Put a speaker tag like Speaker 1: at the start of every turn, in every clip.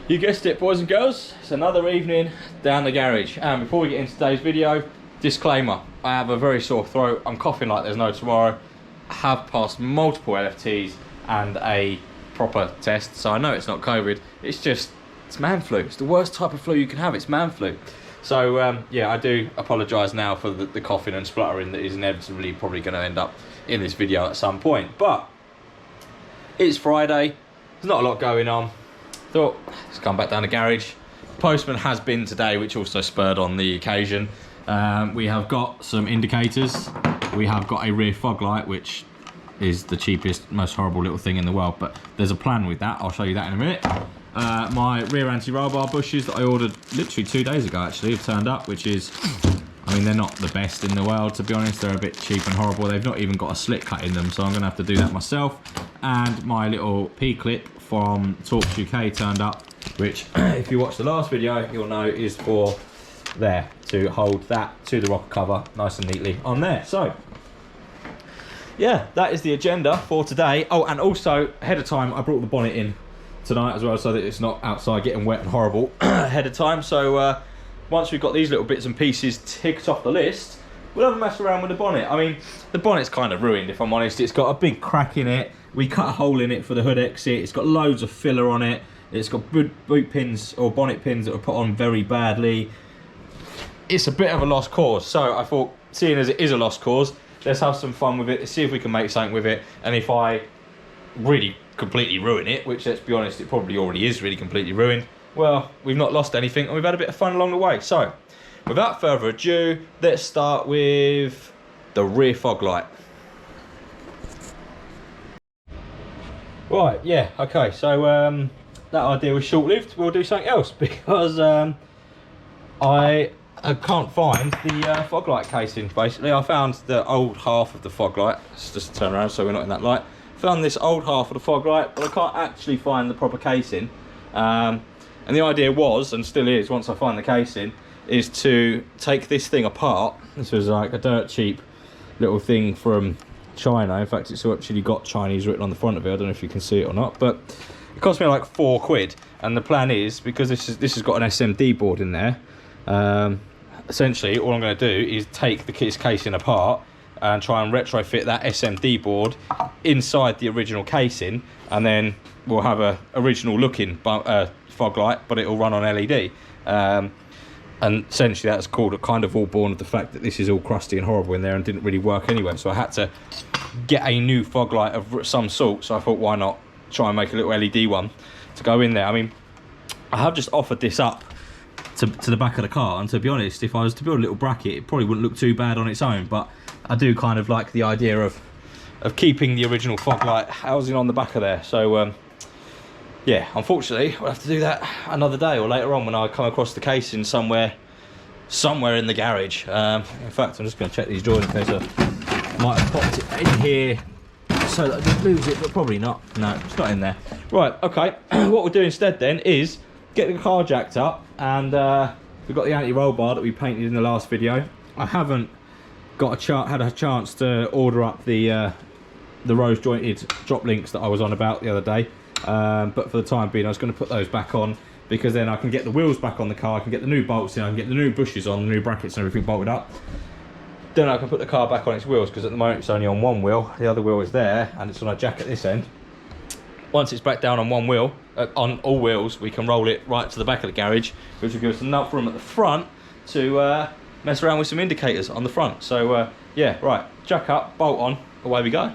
Speaker 1: You guessed it, boys and girls, it's another evening down the garage. And before we get into today's video, disclaimer, I have a very sore throat, I'm coughing like there's no tomorrow. I have passed multiple LFTs and a proper test, so I know it's not COVID, it's man flu. It's the worst type of flu you can have, it's man flu. So yeah, I do apologise now for the coughing and spluttering that is inevitably probably going to end up in this video at some point. But it's Friday, there's not a lot going on. Thought, let's come back down the garage. Postman has been today, which also spurred on the occasion. We have got some indicators. We have got a rear fog light, which is the cheapest, most horrible little thing in the world, but there's a plan with that. I'll show you that in a minute. My rear anti-roll bar bushes that I ordered literally 2 days ago actually have turned up, which is, I mean, they're not the best in the world, to be honest. They're a bit cheap and horrible. They've not even got a slit cut in them, so I'm going to have to do that myself. And my little P-clip from Torx UK turned up, which if you watched the last video, you'll know is for there, to hold that to the rocker cover nice and neatly on there. So yeah, that is the agenda for today. Oh, and also ahead of time, I brought the bonnet in tonight as well, so that it's not outside getting wet and horrible ahead of time. So once we've got these little bits and pieces ticked off the list, we'll have a mess around with the bonnet. I mean, the bonnet's kind of ruined, if I'm honest. It's got a big crack in it. We cut a hole in it for the hood exit. It's got loads of filler on it. It's got boot pins or bonnet pins that were put on very badly. It's a bit of a lost cause. So I thought, seeing as it is a lost cause, let's have some fun with it. Let's see if we can make something with it. And if I really completely ruin it, which, let's be honest, it probably already is really completely ruined, well, we've not lost anything and we've had a bit of fun along the way. So without further ado, let's start with the rear fog light. Right, yeah, okay, so that idea was short-lived. We'll do something else because I can't find the fog light casing. Basically, I found the old half of the fog light. Let's just turn around so we're not in that light. Found this old half of the fog light, but I can't actually find the proper casing. And the idea was, and still is, once I find the casing, is to take this thing apart. This was like a dirt cheap little thing from China. In fact, it's actually got Chinese written on the front of it. I don't know if you can see it or not, but it cost me like £4. And the plan is, because this has got an SMD board in there, essentially all I'm going to do is take this casing apart and try and retrofit that SMD board inside the original casing, and then we'll have a original looking fog light, but it'll run on LED. And essentially that's called, kind of all born of the fact that this is all crusty and horrible in there and didn't really work anyway. So I had to get a new fog light of some sort. So I thought, why not try and make a little LED one to go in there. I mean, I have just offered this up to the back of the car, and to be honest, if I was to build a little bracket, it probably wouldn't look too bad on its own, but I do kind of like the idea of keeping the original fog light housing on the back of there. So yeah, unfortunately, we'll have to do that another day or later on when I come across the casing somewhere in the garage. In fact, I'm just going to check these drawers in case I might have popped it in here so that I didn't lose it, but probably not. No, it's not in there. Right, okay. What we'll do instead then is get the car jacked up, and we've got the anti-roll bar that we painted in the last video. I haven't had a chance to order up the rose jointed drop links that I was on about the other day. But for the time being, I was going to put those back on, because then I can get the wheels back on the car, I can get the new bolts in, I can get the new bushes on, the new brackets and everything bolted up. Then I can put the car back on its wheels, because at the moment it's only on one wheel, the other wheel is there, and it's on a jack at this end. Once it's back down on one wheel, on all wheels, we can roll it right to the back of the garage, which will give us enough room at the front to mess around with some indicators on the front. So yeah, right, jack up, bolt on, away we go.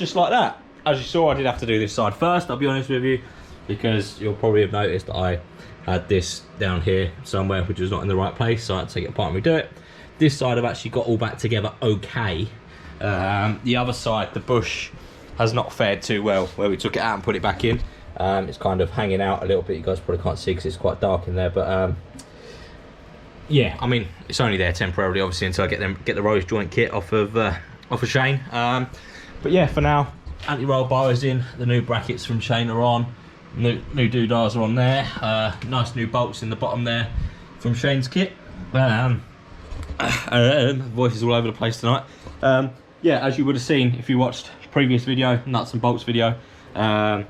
Speaker 1: just like that. As you saw, I did have to do this side first, I'll be honest with you, because you'll probably have noticed that I had this down here somewhere which was not in the right place, so I had to take it apart and redo it. This side I've actually got all back together okay. The other side, the bush has not fared too well where we took it out and put it back in. It's kind of hanging out a little bit. You guys probably can't see because it's quite dark in there, but yeah, I mean, it's only there temporarily, obviously, until I get the rose joint kit off of Shane. But yeah, for now, anti-roll bar is in. The new brackets from Shane are on. New doodahs are on there. Nice new bolts in the bottom there from Shane's kit. Voices all over the place tonight. Yeah, as you would have seen if you watched the previous video, nuts and bolts video. Yeah,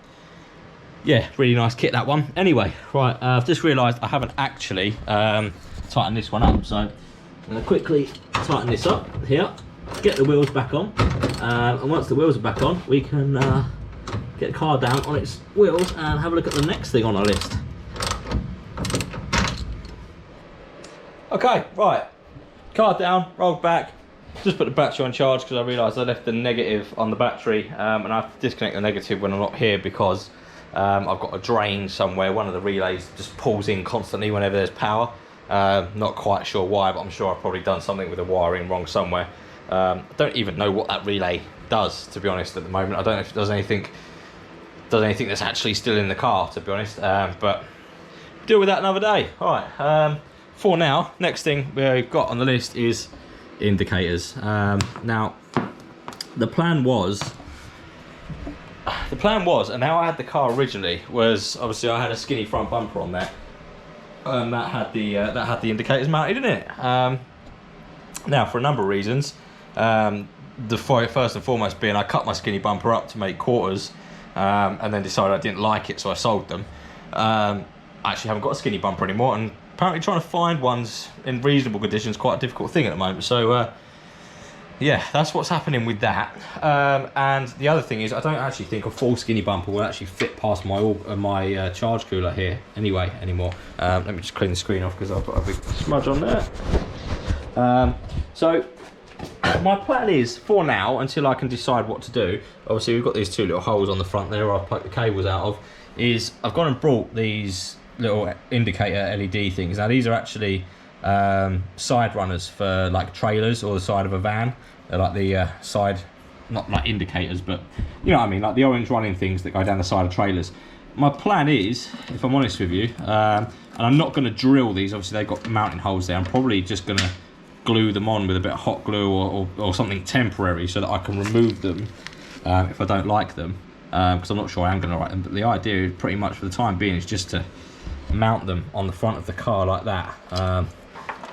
Speaker 1: really nice kit, that one. Anyway, right, I've just realised I haven't actually tightened this one up, so I'm going to quickly tighten this up here, get the wheels back on, and once the wheels are back on, we can get the car down on its wheels and have a look at the next thing on our list. Okay, right, car down, rolled back, just put the battery on charge because I realised I left the negative on the battery, and I have to disconnect the negative when I'm not here because I've got a drain somewhere. One of the relays just pulls in constantly whenever there's power. Not quite sure why, but I'm sure I've probably done something with the wiring wrong somewhere. I don't even know what that relay does, to be honest, at the moment. I don't know if it does anything that's actually still in the car, to be honest, but deal with that another day. All right, for now, next thing we've got on the list is indicators. Now, the plan was, and how I had the car originally was, obviously I had a skinny front bumper on there, and that had the indicators mounted in it. Now, for a number of reasons, the first and foremost being I cut my skinny bumper up to make quarters, and then decided I didn't like it, so I sold them. I actually haven't got a skinny bumper anymore, and apparently trying to find ones in reasonable conditions is quite a difficult thing at the moment. So yeah, that's what's happening with that. And the other thing is, I don't actually think a full skinny bumper will actually fit past my charge cooler here anymore. Let me just clean the screen off because I've got a big smudge on there. So my plan is, for now, until I can decide what to do, obviously we've got these two little holes on the front there I've plugged the cables out of, is I've gone and brought these little indicator LED things. Now these are actually side runners for like trailers or the side of a van. They're like the side, not like indicators, but you know what I mean, like the orange running things that go down the side of trailers. My plan is, if I'm honest with you, and I'm not going to drill these, obviously they've got mounting holes there, I'm probably just going to glue them on with a bit of hot glue or something temporary so that I can remove them if I don't like them, because I'm not sure I am going to like them. But the idea, pretty much for the time being, is just to mount them on the front of the car like that.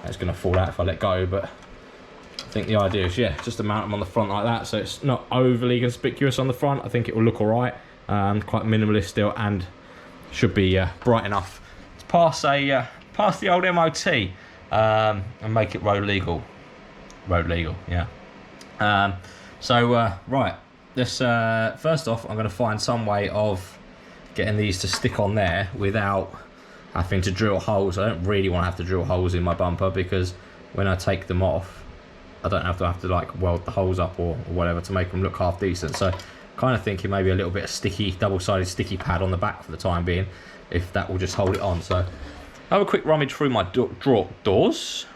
Speaker 1: It's going to fall out if I let go, but I think the idea is, yeah, just to mount them on the front like that, so it's not overly conspicuous on the front. I think it will look all right, quite minimalist still, and should be bright enough to pass the old M.O.T. And make it road legal, yeah. Right, this first off, I'm going to find some way of getting these to stick on there without having to drill holes. I don't really want to have to drill holes in my bumper, because when I take them off, I don't have to like weld the holes up or whatever to make them look half decent. So kind of thinking maybe a little bit of sticky, double-sided sticky pad on the back for the time being, if that will just hold it on. So have a quick rummage through my drawers,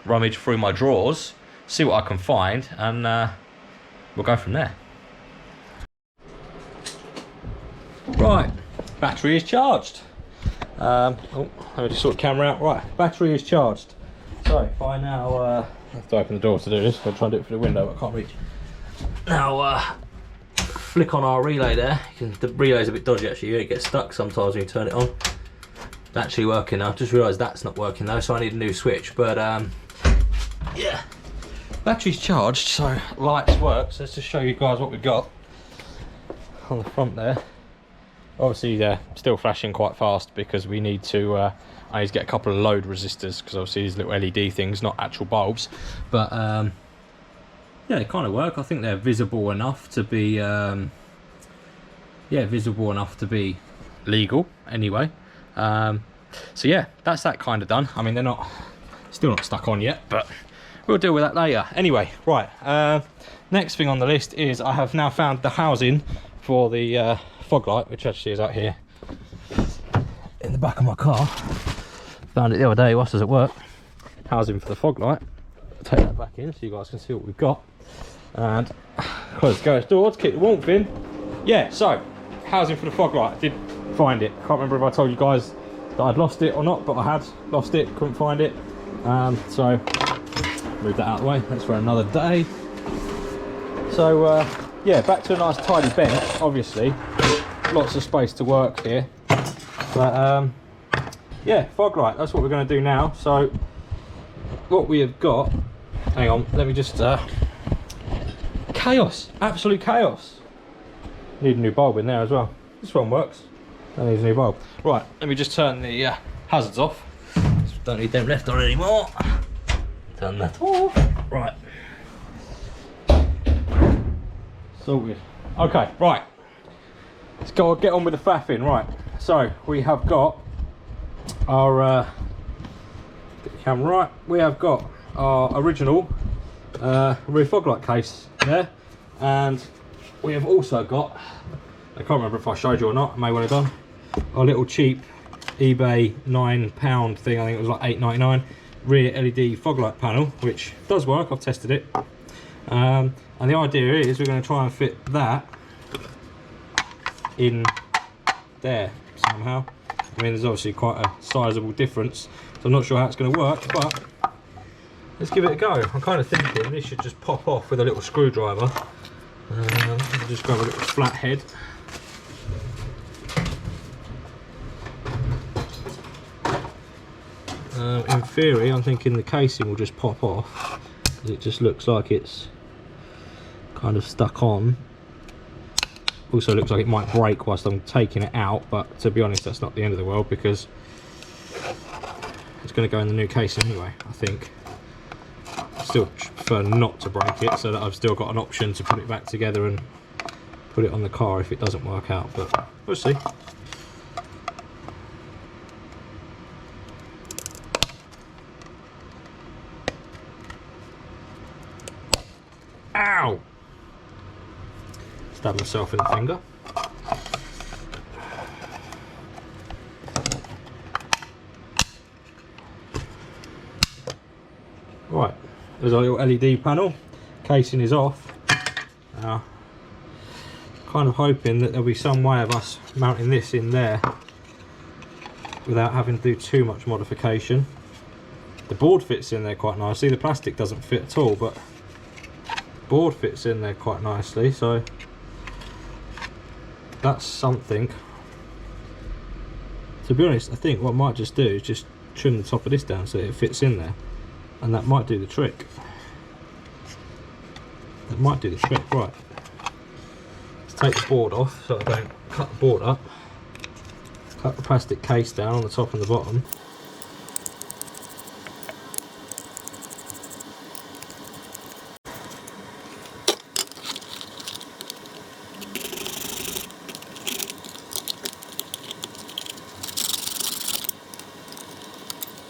Speaker 1: see what I can find, and we'll go from there. Right, battery is charged. Oh, let me just sort the camera out. Right, battery is charged. So if I now I have to open the door to do this. I'll try and do it through the window, but I can't reach. Now flick on our relay there. The relay's a bit dodgy actually. You get stuck sometimes when you turn it on. It's actually working now. I've just realised that's not working though, so I need a new switch. But yeah, battery's charged, so lights work. So let's just show you guys what we've got on the front there. Obviously they're still flashing quite fast because we need to I need to get a couple of load resistors, because obviously these little LED things, not actual bulbs, but yeah, they kind of work. I think they're visible enough to be legal anyway. So yeah, that's that kind of done. I mean, they're still not stuck on yet, but we'll deal with that later. Anyway, right, next thing on the list is I have now found the housing for the fog light, which actually is out here in the back of my car. Found it the other day whilst I was at work. Housing for the fog light. Take that back in so you guys can see what we've got. And close the garage door to keep the warmth in. Yeah, so housing for the fog light. I did find it. Can't remember if I told you guys that I'd lost it or not, but I had lost it, couldn't find it. So move that out of the way. That's for another day. So yeah, back to a nice tidy bench. Obviously, lots of space to work here. But yeah, fog light. That's what we're going to do now. So what we have got. Hang on. Let me just. Chaos. Absolute chaos. Need a new bulb in there as well. This one works. That needs a new bulb. Right. Let me just turn the hazards off. Don't need them left on anymore. Turn that off. Right. Sorted. Okay, right. Let's go get on with the faffing. Right. So we have got our get the camera right. We have got our original rear fog light case there, and we have also got, I can't remember if I showed you or not, I may well have done, our little cheap eBay £9 thing. I think it was like $8.99 rear LED fog light panel, which does work. I've tested it, and the idea is we're going to try and fit that in there somehow. I mean, there's obviously quite a sizable difference, so I'm not sure how it's going to work, but let's give it a go. I'm kind of thinking this should just pop off with a little screwdriver. I'll just grab a little flat head. In theory, I'm thinking the casing will just pop off. It just looks like it's kind of stuck on. Also looks like it might break whilst I'm taking it out, but to be honest, that's not the end of the world because it's going to go in the new case anyway, I think. Still prefer not to break it, so that I've still got an option to put it back together and put it on the car if it doesn't work out, but we'll see. Ow! Stab myself in the finger. Right, there's our little LED panel. Casing is off. Now, kind of hoping that there'll be some way of us mounting this in there without having to do too much modification. The board fits in there quite nicely. The plastic doesn't fit at all, but the board fits in there quite nicely, so that's something. To be honest, I think what I might just do is just trim the top of this down so that it fits in there, and that might do the trick. That might do the trick. Right, let's take the board off so I don't cut the board up. Cut the plastic case down on the top and the bottom.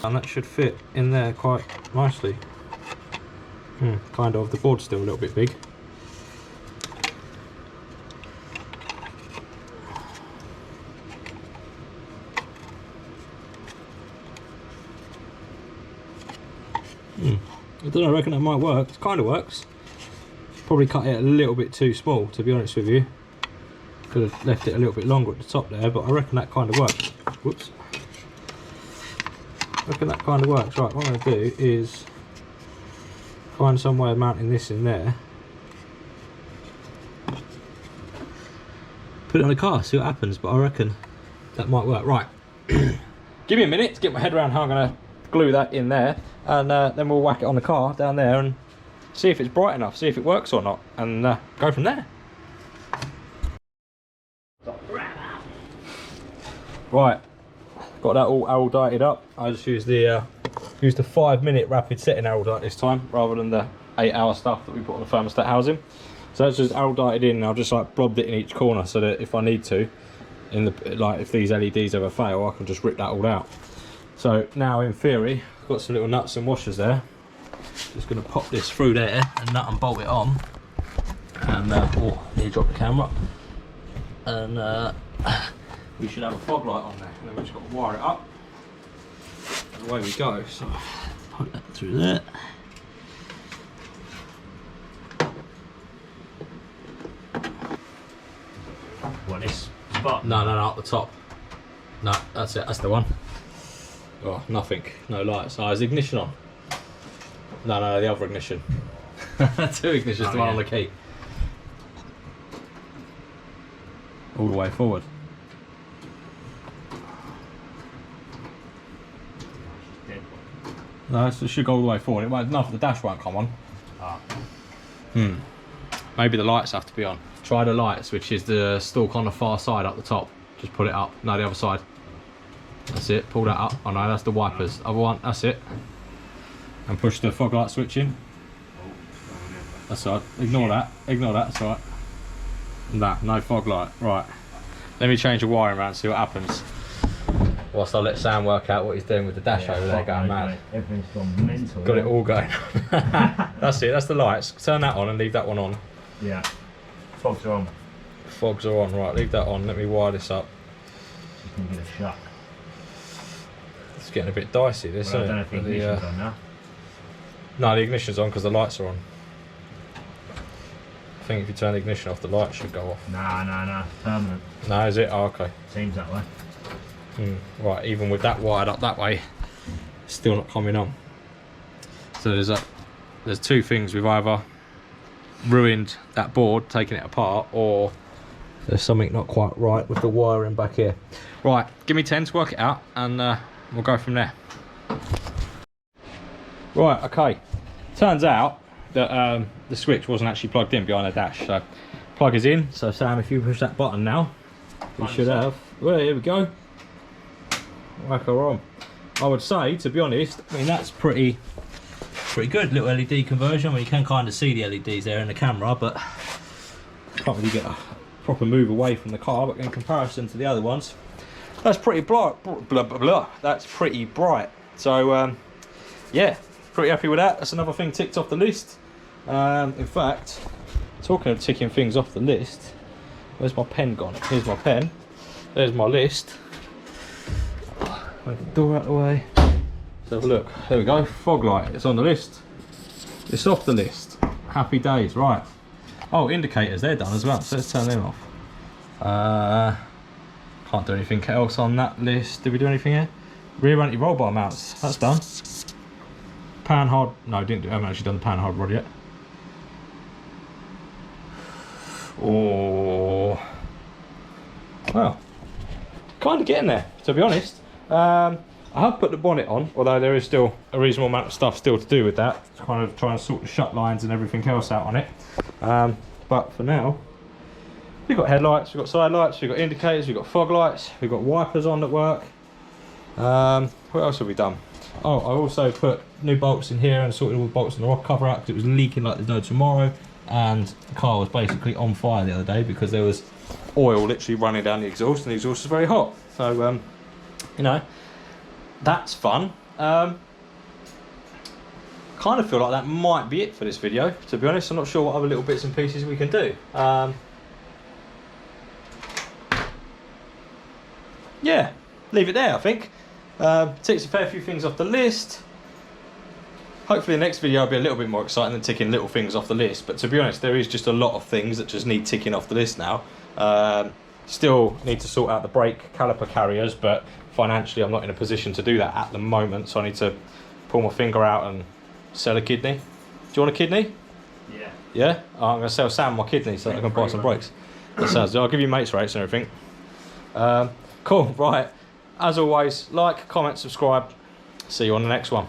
Speaker 1: And that should fit in there quite nicely. Kind of. The board's still a little bit big. I don't know, I reckon that might work. It kind of works. Probably cut it a little bit too small, to be honest with you. Could have left it a little bit longer at the top there, but I reckon that kind of works. Whoops. I reckon that kind of works. Right, what I'm going to do is find some way of mounting this in there. Put it on the car, see what happens, but I reckon that might work. Right, give me a minute to get my head around how I'm going to glue that in there, and then we'll whack it on the car down there and see if it's bright enough, see if it works or not, and go from there. Right, got that all arrowdited up. I just used the 5-minute rapid setting arrowdite this time rather than the 8-hour stuff that we put on the thermostat housing. So that's just arrowdited in, and I've just like blobbed it in each corner so that if I need to, if these LEDs ever fail, I can just rip that all out. So now in theory, I've got some little nuts and washers there. Just going to pop this through there and nut and bolt it on. And oh, nearly dropped the camera. And we should have a fog light on there. And then we've just got to wire it up. And away we go. So put that through there.
Speaker 2: What, this spot?
Speaker 1: No, up the top. No, that's it. That's the one. Oh, nothing. No lights. Oh, is the ignition on? No, the other ignition. 2 ignitions, the one on the key. All the way forward. No, it should go all the way forward. It won't, enough. The dash won't come on.
Speaker 2: Ah.
Speaker 1: Maybe the lights have to be on. Try the lights, which is the stalk on the far side up the top. Just put it up. No, the other side. That's it. Pull that up. Oh no, that's the wipers. Other one. That's it. And push the fog light switch in. That's all right. Ignore that. Ignore that. That's all right. Nah, no fog light. Right. Let me change the wiring around and see what happens. Whilst I let Sam work out what he's doing with the dash over there going mad.
Speaker 2: Everything's gone mental.
Speaker 1: Got it all going. That's it. That's the lights. Turn that on and leave that one on.
Speaker 2: Yeah. Fogs are on.
Speaker 1: Fogs are on. Right, leave that on. Let me wire this up.
Speaker 2: You can get a shock.
Speaker 1: It's getting a bit dicey, this,
Speaker 2: Well, I
Speaker 1: isn't
Speaker 2: don't know
Speaker 1: it?
Speaker 2: if the ignition's on now.
Speaker 1: No, the ignition's on because the lights are on. I think if you turn the ignition off, the light should go off.
Speaker 2: Nah. Permanent.
Speaker 1: No, is it? Oh, okay.
Speaker 2: Seems that way.
Speaker 1: Right, even with that wired up that way, still not coming on. So there's 2 things. We've either ruined that board, taking it apart, or there's something not quite right with the wiring back here. Right, give me 10 to work it out, and we'll go from there. Right, okay. Turns out that the switch wasn't actually plugged in behind the dash. So plug is in. So Sam, if you push that button now, we should have. Well, here we go. Whack her on. I would say, to be honest, I mean that's pretty good little LED conversion. I mean you can kind of see the LEDs there in the camera, but can't really get a proper move away from the car. But in comparison to the other ones, that's pretty bright. That's pretty bright. So yeah, pretty happy with that. That's another thing ticked off the list. In fact, talking of ticking things off the list, where's my pen gone? Here's my pen. There's my list. Move the door out of the way. Let's have a look. There we go. Fog light. It's on the list. It's off the list. Happy days. Right. Oh, indicators. They're done as well. So let's turn them off. Can't do anything else on that list. Did we do anything here? Rear anti-roll bar mounts. That's done. Pan hard. No, didn't do. I haven't actually done the pan hard rod yet. Oh. Well, kind of getting there, to be honest. I have put the bonnet on, although there is still a reasonable amount of stuff still to do with that. It's kind of trying to sort the shut lines and everything else out on it. But for now, we've got headlights, we've got side lights, we've got indicators, we've got fog lights, we've got wipers on that work. What else have we done? Oh, I also put new bolts in here and sorted all the bolts in the rock cover out because it was leaking like there's no tomorrow. And the car was basically on fire the other day because there was oil literally running down the exhaust and the exhaust was very hot. So, you know, that's fun. Kind of feel like that might be it for this video, to be honest. I'm not sure what other little bits and pieces we can do. Yeah, leave it there, I think. Ticks a fair few things off the list. Hopefully the next video will be a little bit more exciting than ticking little things off the list. But to be honest, there is just a lot of things that just need ticking off the list now. Still need to sort out the brake caliper carriers, but financially I'm not in a position to do that at the moment. So I need to pull my finger out and sell a kidney. Do you want a kidney?
Speaker 2: Yeah.
Speaker 1: Yeah? Oh, I'm going to sell Sam my kidney so that I can buy some brakes. That sounds good. I'll give you mates rates and everything. Cool, right. As always, like, comment, subscribe. See you on the next one.